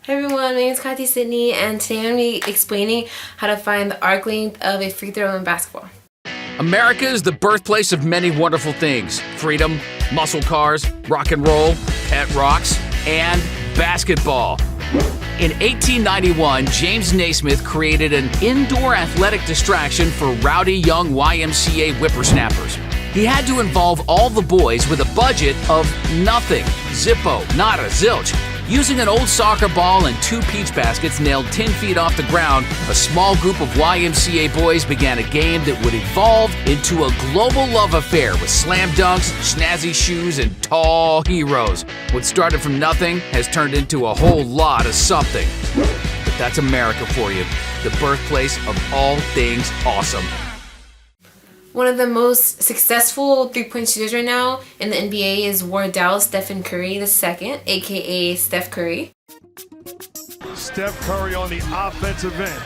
Hey everyone, my name is Catti Sidney, and today I'm going to be explaining how to find the arc length of a free throw in basketball. America is the birthplace of many wonderful things: freedom, muscle cars, rock and roll, pet rocks, and basketball. In 1891, James Naismith created an indoor athletic distraction for rowdy young YMCA whippersnappers. He had to involve all the boys with a budget of nothing, zippo, nada, zilch. Using an old soccer ball and 2 peach baskets nailed 10 feet off the ground, a small group of YMCA boys began a game that would evolve into a global love affair with slam dunks, snazzy shoes, and tall heroes. What started from nothing has turned into a whole lot of something. But that's America for you, the birthplace of all things awesome. One of the most successful three-point shooters right now in the NBA is Wardell Stephen Curry II, aka Steph Curry. Steph Curry on the offensive end.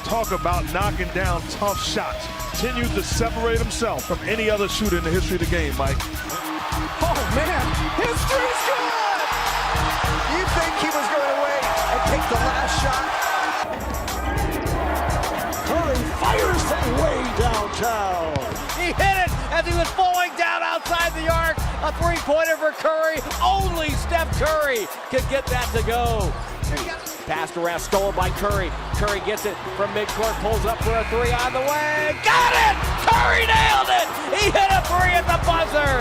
Talk about knocking down tough shots. Continues to separate himself from any other shooter in the history of the game, Mike. Oh man, history's good! You think he was going to wait and take the last shot? Curry fires from way downtown. He hit it as he was falling down outside the arc. A three-pointer for Curry. Only Steph Curry could get that to go. Passed around, stolen by Curry. Curry gets it from midcourt, pulls up for a three on the way. Got it! Curry nailed it! He hit a three at the buzzer.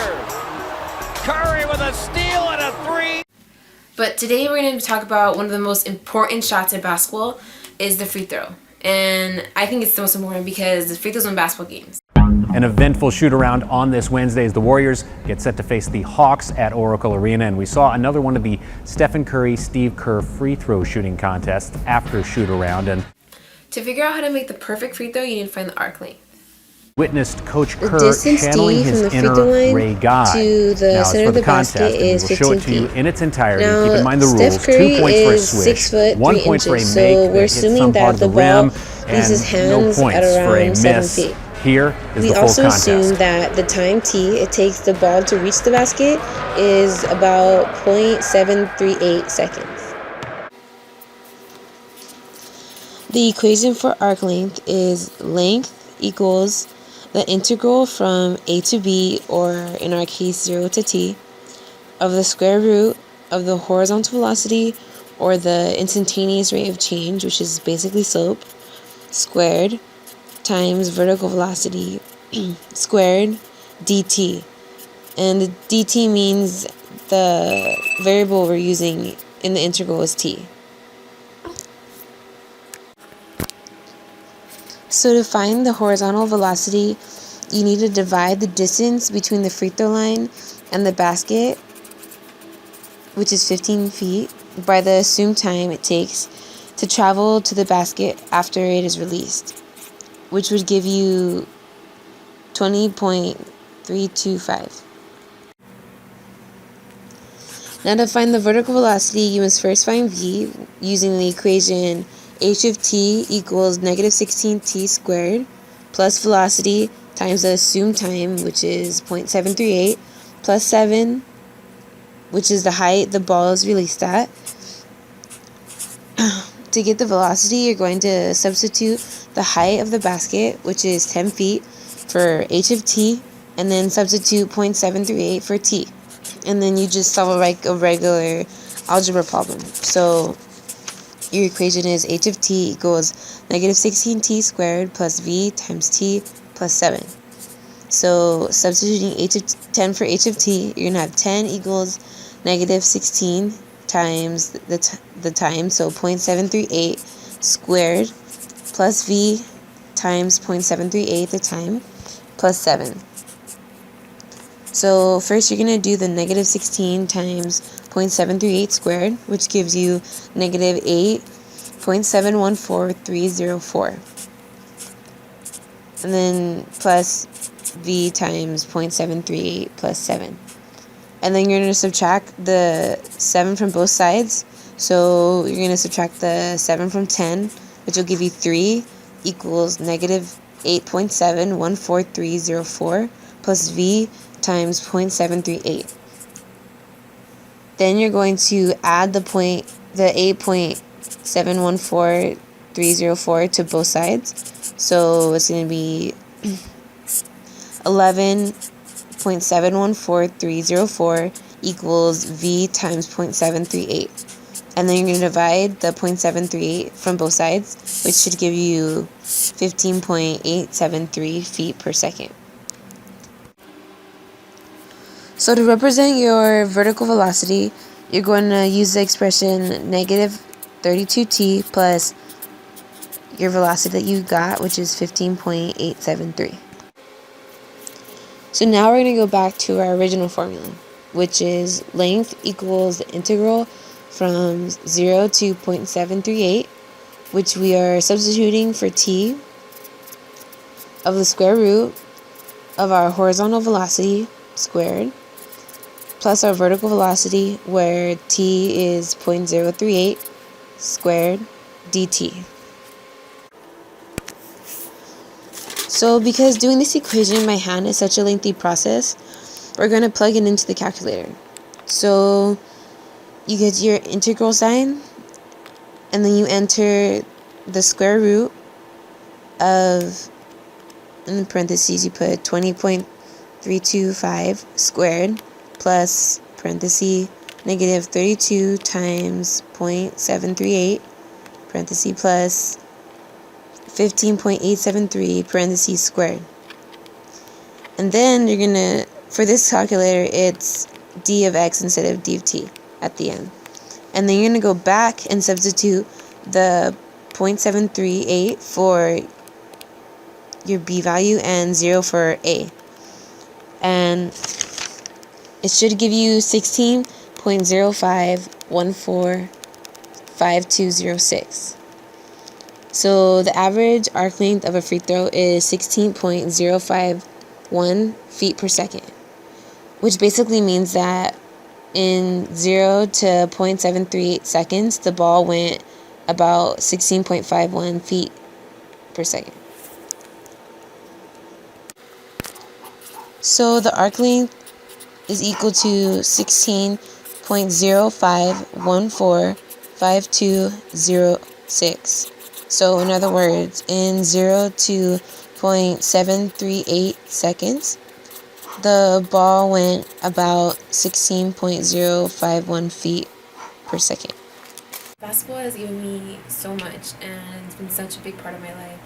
Curry with a steal and a three. But today we're going to talk about one of the most important shots in basketball is the free throw. And I think it's the most important because the free throws win basketball games. An eventful shoot-around on this Wednesday as the Warriors get set to face the Hawks at Oracle Arena. And we saw another one of the Stephen Curry-Steve Kerr free throw shooting contests after shoot-around. And to figure out how to make the perfect free throw, you need to find the arc length. Witnessed Coach The Kerr distance channeling D his from the free inner throw line Ray guy. to the Now, center for of the contest, basket and is we'll show 15 it to you feet. in its entirety. Now, Keep in mind the Steph rules: Curry 2 points for a is swish, 6 foot 1 3 point for a inches, make so that we're hits assuming some that part of the the rim, ball leaves and his no hands points at for a around 7 miss. feet. Here is We the full also contest. assume that the time T it takes the ball to reach the basket is about 0.738 seconds. The equation for arc length is length equals the integral from a to b, or in our case 0 to t, of the square root of the horizontal velocity, or the instantaneous rate of change, which is basically slope, squared, times vertical velocity squared dt. And the dt means the variable we're using in the integral is t. So to find the horizontal velocity, you need to divide the distance between the free throw line and the basket, which is 15 feet, by the assumed time it takes to travel to the basket after it is released, which would give you 20.325. Now to find the vertical velocity, you must first find v using the equation h of t equals negative 16t squared plus velocity times the assumed time, which is 0.738, plus 7, which is the height the ball is released at. To get the velocity, you're going to substitute the height of the basket, which is 10 feet, for h of t, and then substitute 0.738 for t. And then you just solve like a regular algebra problem. So your equation is h of t equals negative 16t squared plus v times t plus 7. So substituting 10 for h of t, you're going to have 10 equals negative 16 times the time, so 0.738 squared, plus v times 0.738 the time, plus 7. So first you're going to do the negative 16 times 0.738 squared, which gives you negative 8.714304. And then plus v times 0.738 plus 7. And then you're going to subtract the 7 from both sides. So you're going to subtract the 7 from 10, which will give you 3 equals negative 8.714304 plus v times 0.738. Then you're going to add the 8.7143 11.714.304 to both sides. So it's going to be 11.714.304 equals V times 0.738. And then you're going to divide the 0.738 from both sides, which should give you 15.873 feet per second. So to represent your vertical velocity, you're going to use the expression negative 32t plus your velocity that you got, which is 15.873. So now we're going to go back to our original formula, which is length equals the integral from 0 to 0.738, which we are substituting for t of the square root of our horizontal velocity squared plus our vertical velocity, where t is 0.038 squared dt. So because doing this equation by hand is such a lengthy process, we're going to plug it into the calculator. So you get your integral sign, and then you enter the square root of, in the parentheses you put 20.325 squared plus parenthesis negative 32 times 0.738 parenthesis plus 15.873 parentheses squared. And then you're gonna, for this calculator, it's d of x instead of d of t at the end. And then you're gonna go back and substitute the 0.738 for your b value and 0 for a. And it should give you 16.05145206. So the average arc length of a free throw is 16.051 feet per second, which basically means that in 0 to 0.738 seconds, the ball went about 16.51 feet per second. So the arc length is equal to 16.05145206. So in other words, in 0 to 0.738 seconds, the ball went about 16.051 feet per second. Basketball has given me so much, and it's been such a big part of my life.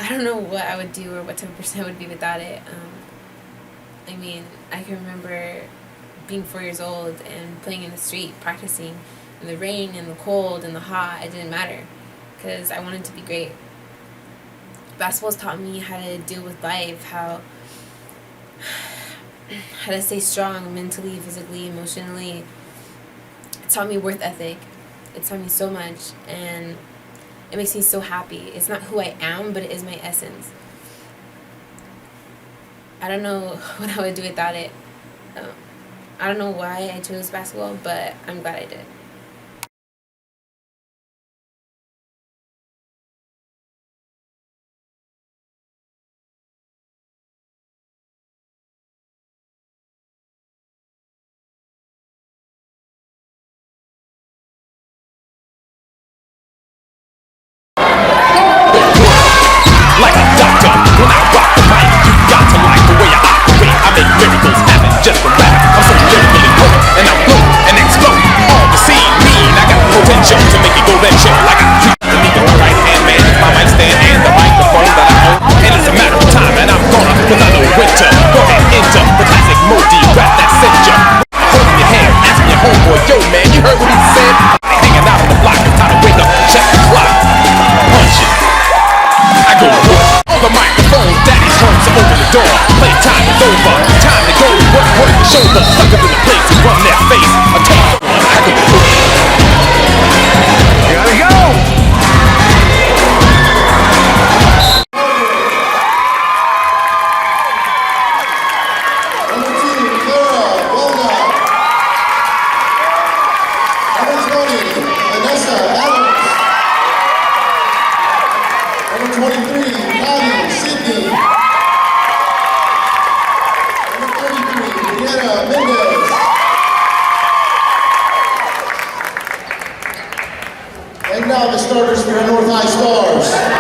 I don't know what I would do or what type of person I would be without it. I mean, I can remember being 4 years old and playing in the street, practicing in the rain, in the cold, in the hot. It didn't matter because I wanted to be great. Basketball's taught me how to deal with life, how to stay strong mentally, physically, emotionally. It taught me work ethic. It taught me so much, and it makes me so happy. It's not who I am, but it is my essence. I don't know what I would do without it. I don't know why I chose basketball, but I'm glad I did. Like a doctor, when I rock the mic, you got to like the way I operate. I make miracles happen just from rap. I'm so lyrically good, and I blow and explode. All the same mean, I got potential to make it go then chill. Like I treat the league of right hand man, my mic stand and the microphone that I own. And it's a matter of time, and I'm gonna, cause I know when to go ahead enter the classic Moe Dee rap that sent ya. Holding your hand, asking your homeboy, yo man, you heard what he said? Hanging out on the block, it's time to wake up, check the clock, punch it. I go on the microphone, daddy's home, so open the door. Playtime is over, time to go. Work the shoulder, suckers in the place and run their face. I take the one, I go. Gotta go. Number 2, Clara, well done. Number 20, Vanessa Adams. Number 23, Catti Sidney. Number 33, Brianna Mendez. And now the starters for your North High Stars.